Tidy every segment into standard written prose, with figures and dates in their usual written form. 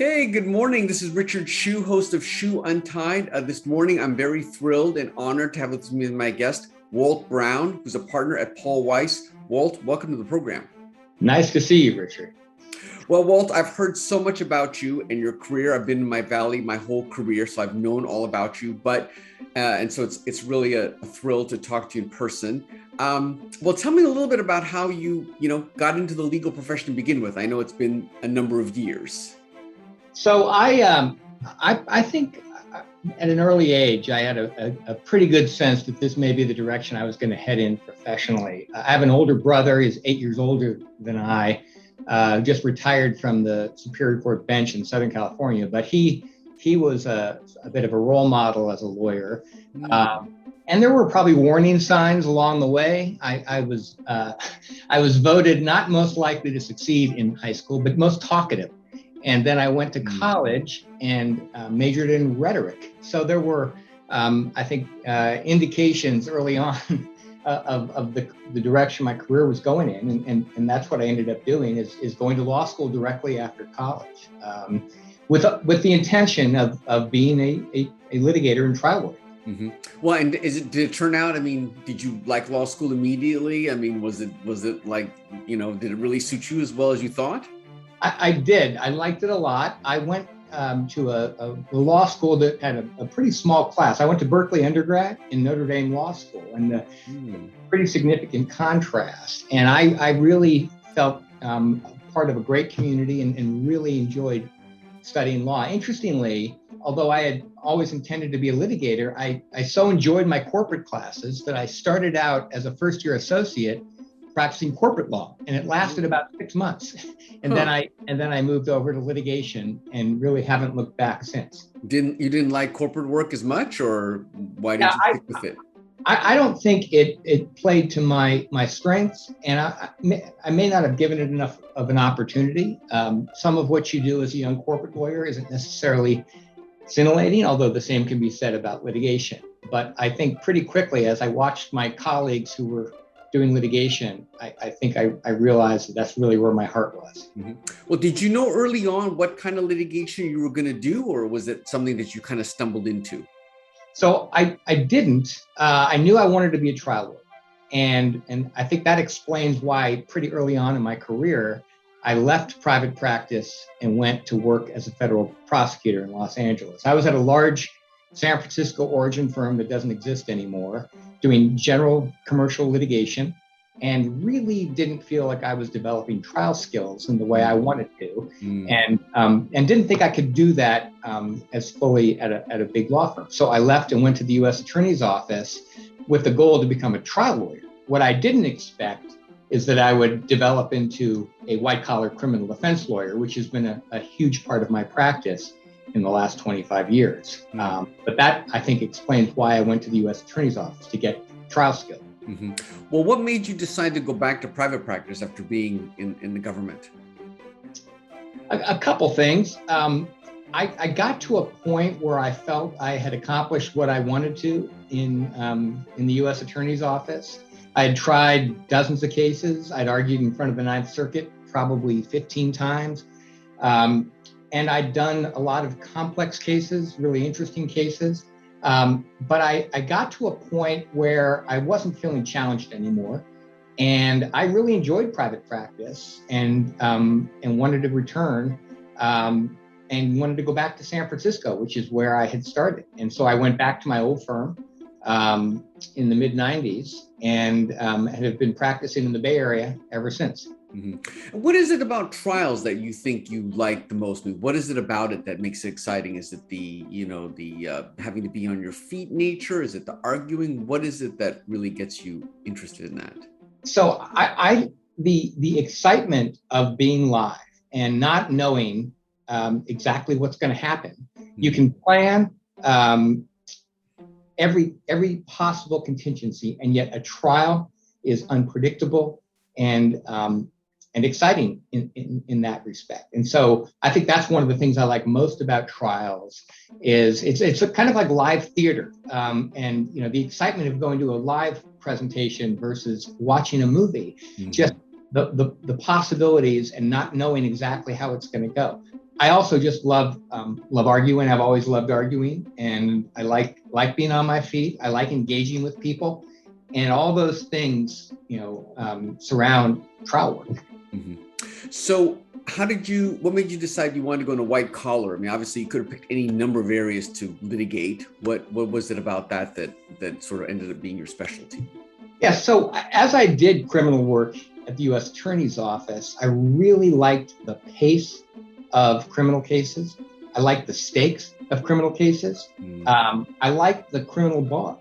Okay, good morning. This is Richard Hsu, host of Hsu Untied. This morning, I'm very thrilled and honored to have with me my guest, Walt Brown, who's a partner at Paul Weiss. Walt, welcome to the program. Nice to see you, Richard. Well, Walt, I've heard so much about you and your career. I've been in my valley my whole career, so I've known all about you. And so it's really a thrill to talk to you in person. Well, tell me a little bit about how you got into the legal profession to begin with. I know it's been a number of years. So I think at an early age, I had a pretty good sense that this may be the direction I was going to head in professionally. I have an older brother. He's 8 years older than I, just retired from the Superior Court bench in Southern California, but he was a bit of a role model as a lawyer. And there were probably warning signs along the way. I was voted not most likely to succeed in high school, but most talkative. And then I went to college and majored in rhetoric. So there were, I think, indications early on of the direction my career was going in. And that's what I ended up doing is going to law school directly after college with the intention of being a litigator and trial lawyer. Mm-hmm. Well, and did it turn out, did you like law school immediately? Was it like, did it really suit you as well as you thought? I did. I liked it a lot. I went to a law school that had a pretty small class. I went to Berkeley undergrad in Notre Dame Law School, and pretty significant contrast. And I really felt part of a great community and really enjoyed studying law. Interestingly, although I had always intended to be a litigator, I so enjoyed my corporate classes that I started out as a first-year associate practicing corporate law, and it lasted about 6 months. And then I moved over to litigation and really haven't looked back since. You didn't like corporate work as much, or why did you stick with it? I don't think it played to my strengths, and I may not have given it enough of an opportunity. Some of what you do as a young corporate lawyer isn't necessarily scintillating, although the same can be said about litigation. But I think pretty quickly, as I watched my colleagues who were doing litigation, I think I realized that's really where my heart was. Mm-hmm. Well, did you know early on what kind of litigation you were going to do, or was it something that you kind of stumbled into? So I didn't. I knew I wanted to be a trial lawyer. And I think that explains why pretty early on in my career, I left private practice and went to work as a federal prosecutor in Los Angeles. I was at a large San Francisco origin firm that doesn't exist anymore, doing general commercial litigation, and really didn't feel like I was developing trial skills in the way I wanted to, and didn't think I could do that as fully at a big law firm. So I left and went to the U.S. Attorney's Office with the goal to become a trial lawyer. What I didn't expect is that I would develop into a white-collar criminal defense lawyer, which has been a huge part of my practice in the last 25 years. But that, I think, explains why I went to the U.S. Attorney's Office to get trial skill. Mm-hmm. Well, what made you decide to go back to private practice after being in the government? A couple things. I got to a point where I felt I had accomplished what I wanted to in the U.S. Attorney's Office. I had tried dozens of cases. I'd argued in front of the Ninth Circuit probably 15 times. And I'd done a lot of complex cases, really interesting cases. But I got to a point where I wasn't feeling challenged anymore. And I really enjoyed private practice and wanted to return and wanted to go back to San Francisco, which is where I had started. And so I went back to my old firm in the mid-90s and have been practicing in the Bay Area ever since. Mm-hmm. What is it about trials that you think you like the most? What is it about it that makes it exciting? Is it the having to be on your feet nature? Is it the arguing? What is it that really gets you interested in that? So the excitement of being live and not knowing exactly what's going to happen. Mm-hmm. You can plan every possible contingency, and yet a trial is unpredictable and exciting in that respect. And so I think that's one of the things I like most about trials is it's a kind of like live theater. And the excitement of going to a live presentation versus watching a movie, just the possibilities and not knowing exactly how it's going to go. I also just love arguing. I've always loved arguing, and I like being on my feet. I like engaging with people, and all those things, surround trial work. Mm-hmm. So what made you decide you wanted to go into white collar? I mean, obviously you could have picked any number of areas to litigate. What was it about that sort of ended up being your specialty? Yeah, so as I did criminal work at the U.S. Attorney's Office, I really liked the pace of criminal cases. I liked the stakes of criminal cases. I liked the criminal bar.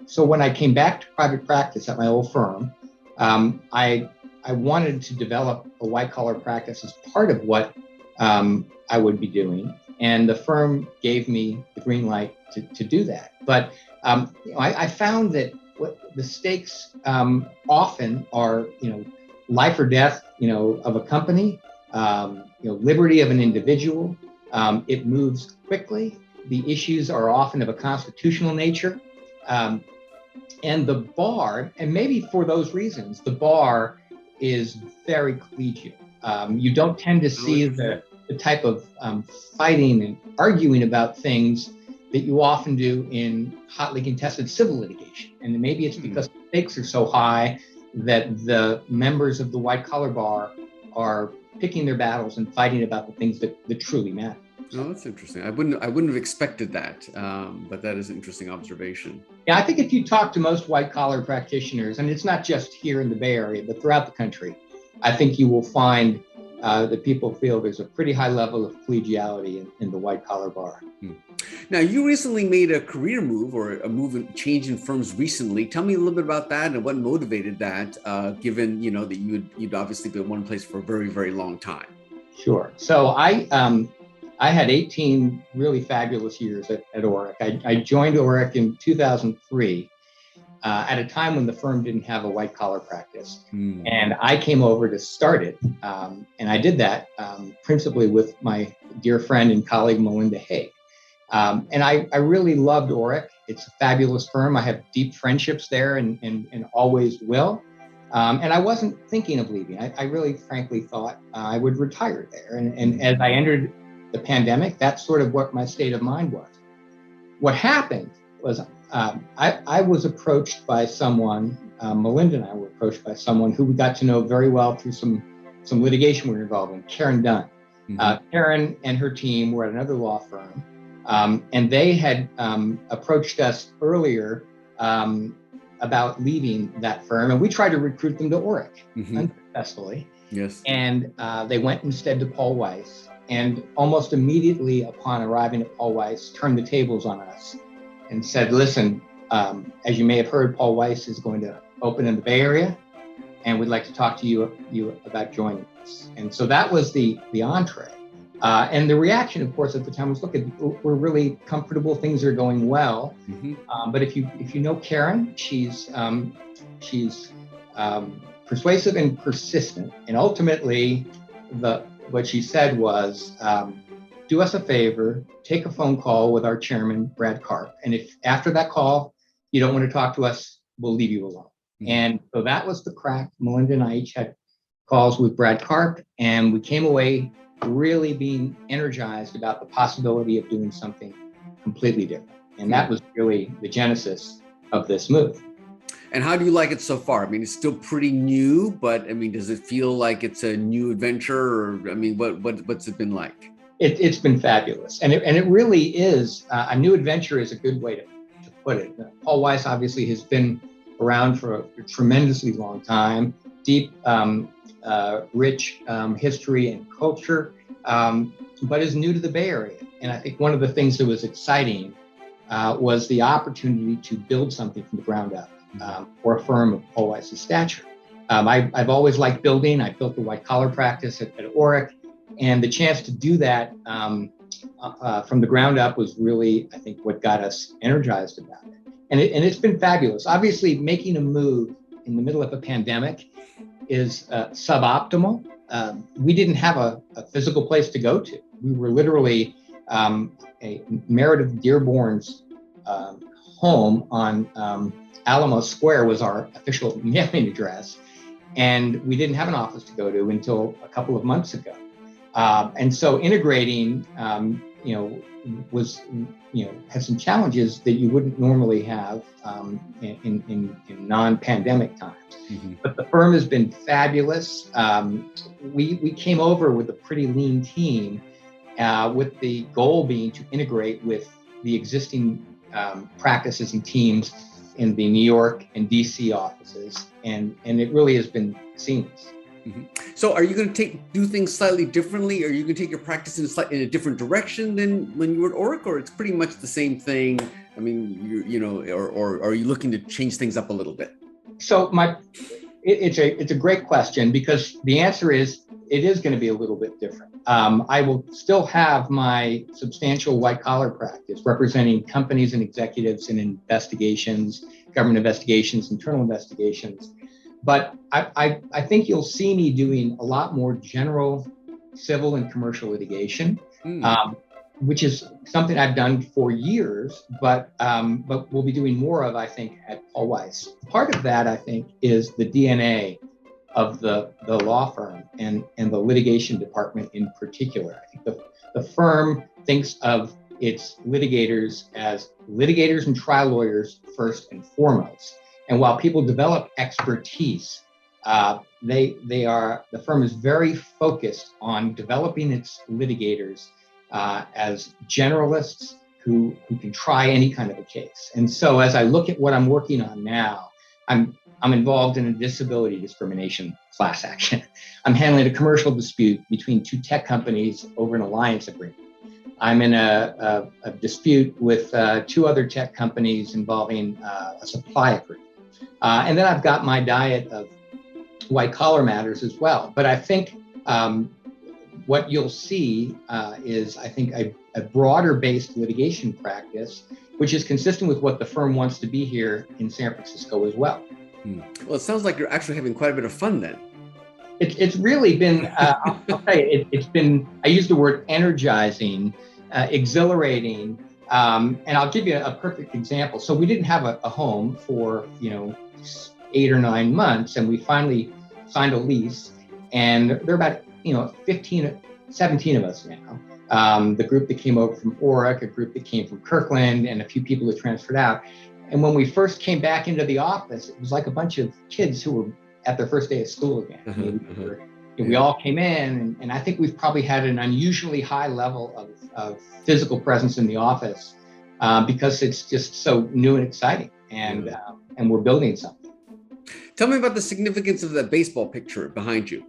So when I came back to private practice at my old firm, I wanted to develop a white collar practice as part of what I would be doing. And the firm gave me the green light to do that. But I found that the stakes often are, life or death, of a company, liberty of an individual. It moves quickly. The issues are often of a constitutional nature. And the bar, and maybe for those reasons, the bar is very collegial. You don't tend to see the type of fighting and arguing about things that you often do in hotly contested civil litigation. And maybe it's because the stakes are so high that the members of the white collar bar are picking their battles and fighting about the things that truly matter. Oh, that's interesting. I wouldn't have expected that, but that is an interesting observation. Yeah, I think if you talk to most white collar practitioners, and it's not just here in the Bay Area, but throughout the country, I think you will find that people feel there's a pretty high level of collegiality in the white collar bar. Now, you recently made a career move or a change in firms recently. Tell me a little bit about that and what motivated that, given that you'd obviously been in one place for a very, very long time. Sure. So I had 18 really fabulous years at Orrick. I joined Orrick in 2003 at a time when the firm didn't have a white collar practice. And I came over to start it. And I did that principally with my dear friend and colleague, Melinda Haig. And I really loved Orrick. It's a fabulous firm. I have deep friendships there and always will. And I wasn't thinking of leaving. I really, frankly, thought I would retire there. And as I entered the pandemic, that's sort of what my state of mind was. What happened was I was approached by someone, Melinda and I were approached by someone who we got to know very well through some litigation we were involved in, Karen Dunn. Karen and her team were at another law firm, and they had approached us earlier about leaving that firm, and we tried to recruit them to Orrick unsuccessfully. Yes. And they went instead to Paul Weiss. And almost immediately upon arriving at Paul Weiss, turned the tables on us and said, listen, as you may have heard, Paul Weiss is going to open in the Bay Area, and we'd like to talk to you about joining us. And so that was the entree. And the reaction, of course, at the time was, look, we're really comfortable, things are going well. But if you know Karen, she's persuasive and persistent. And ultimately, what she said was, do us a favor, take a phone call with our chairman, Brad Karp. And if after that call, you don't want to talk to us, we'll leave you alone. And so that was the crack. Melinda and I each had calls with Brad Karp, and we came away really being energized about the possibility of doing something completely different. And that was really the genesis of this move. And how do you like it so far? I mean, it's still pretty new, but I mean, does it feel like it's a new adventure? Or I mean, what's it been like? It's been fabulous, and it really is a new adventure is a good way to put it. Paul Weiss obviously has been around for a tremendously long time, deep, rich history and culture, but is new to the Bay Area. And I think one of the things that was exciting was the opportunity to build something from the ground up. For a firm of Paul Weiss's stature. I've always liked building. I built the white collar practice at Orrick, and the chance to do that from the ground up was really, I think, what got us energized about it. And it's been fabulous. Obviously, making a move in the middle of a pandemic is suboptimal. We didn't have a physical place to go to. We were literally a Meredith Dearborn's home on Alamo Square was our official mailing address. and we didn't have an office to go to until a couple of months ago. And so integrating, had some challenges that you wouldn't normally have in non-pandemic times. Mm-hmm. But the firm has been fabulous. We came over with a pretty lean team, with the goal being to integrate with the existing practices and teams in the New York and DC offices, and it really has been seamless. Mm-hmm. So are you going to do things slightly differently? Are you going to take your practice in a different direction than when you were at Oric, or it's pretty much the same thing? I mean, or are you looking to change things up a little bit? So it's a great question, because the answer is it is going to be a little bit different. I will still have my substantial white collar practice representing companies and executives in investigations, government investigations, internal investigations. But I think you'll see me doing a lot more general civil and commercial litigation, which is something I've done for years, but we'll be doing more of, I think, at Paul Weiss. Part of that, I think, is the DNA of the law firm and the litigation department in particular. I think the firm thinks of its litigators as litigators and trial lawyers first and foremost. And while people develop expertise, the firm is very focused on developing its litigators as generalists who can try any kind of a case. And so as I look at what I'm working on now, I'm involved in a disability discrimination class action. I'm handling a commercial dispute between two tech companies over an alliance agreement. I'm in a dispute with two other tech companies involving a supply agreement. And then I've got my diet of white collar matters as well. But I think what you'll see is, I think, a broader based litigation practice, which is consistent with what the firm wants to be here in San Francisco as well. Well, it sounds like you're actually having quite a bit of fun then. It's really been, I'll tell you, it's been, I use the word energizing, exhilarating, and I'll give you a perfect example. So we didn't have a home for, 8 or 9 months, and we finally signed a lease, and there are about, 17 of us now. The group that came over from Oric, a group that came from Kirkland, and a few people that transferred out. And when we first came back into the office, it was like a bunch of kids who were at their first day of school again. We all came in, and I think we've probably had an unusually high level of physical presence in the office because it's just so new and exciting, and we're building something. Tell me about the significance of that baseball picture behind you.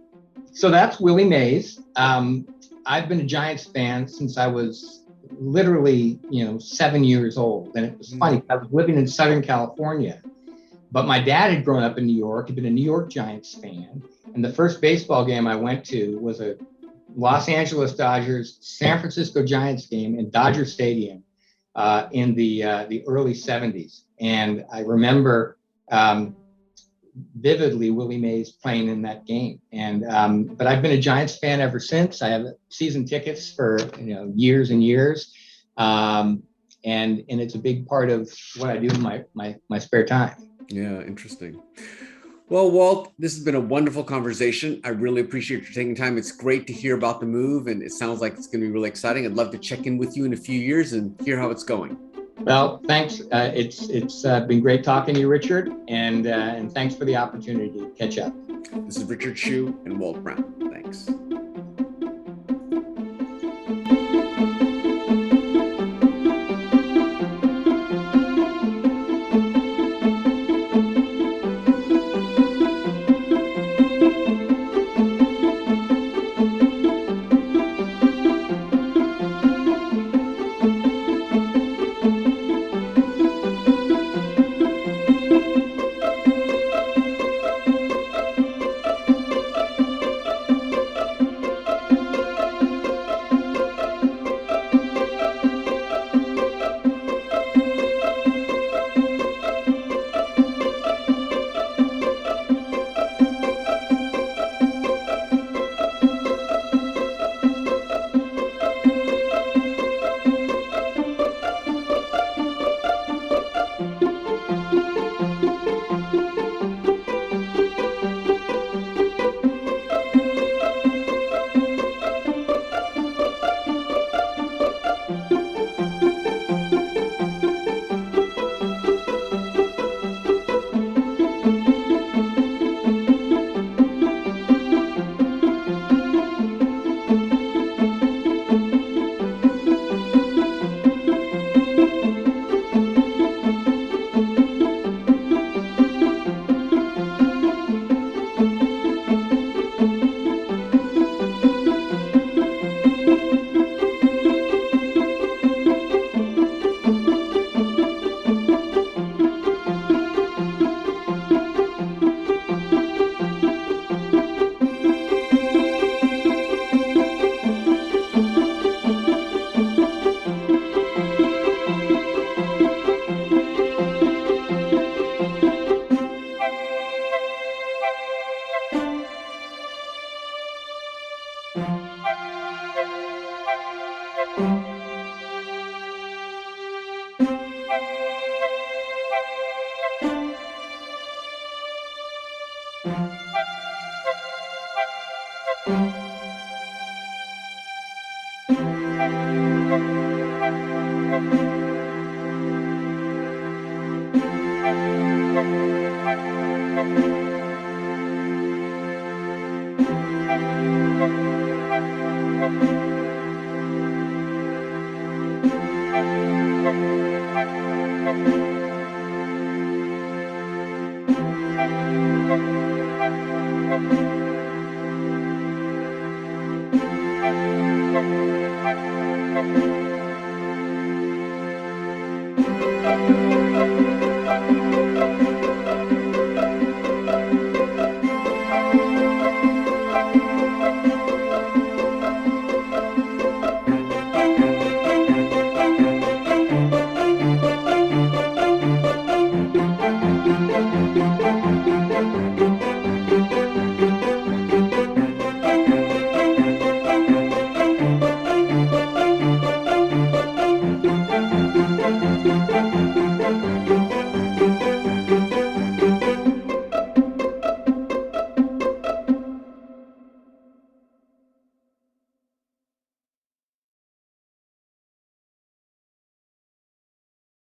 So that's Willie Mays. I've been a Giants fan since I was literally, 7 years old. And it was funny, I was living in Southern California, but my dad had grown up in New York, had been a New York Giants fan. And the first baseball game I went to was a Los Angeles Dodgers, San Francisco Giants game in Dodger Stadium in the early 70s. And I remember vividly Willie Mays playing in that game. And but I've been a Giants fan ever since. I have season tickets for years and years, and it's a big part of what I do in my spare time. Yeah, interesting. Well, Walt, this has been a wonderful conversation. I really appreciate you taking time. It's great to hear about the move, and it sounds like it's going to be really exciting. I'd love to check in with you in a few years and hear how it's going. Well, thanks. It's been great talking to you, Richard, and thanks for the opportunity to catch up. This is Richard Hsu and Walt Brown. Thanks.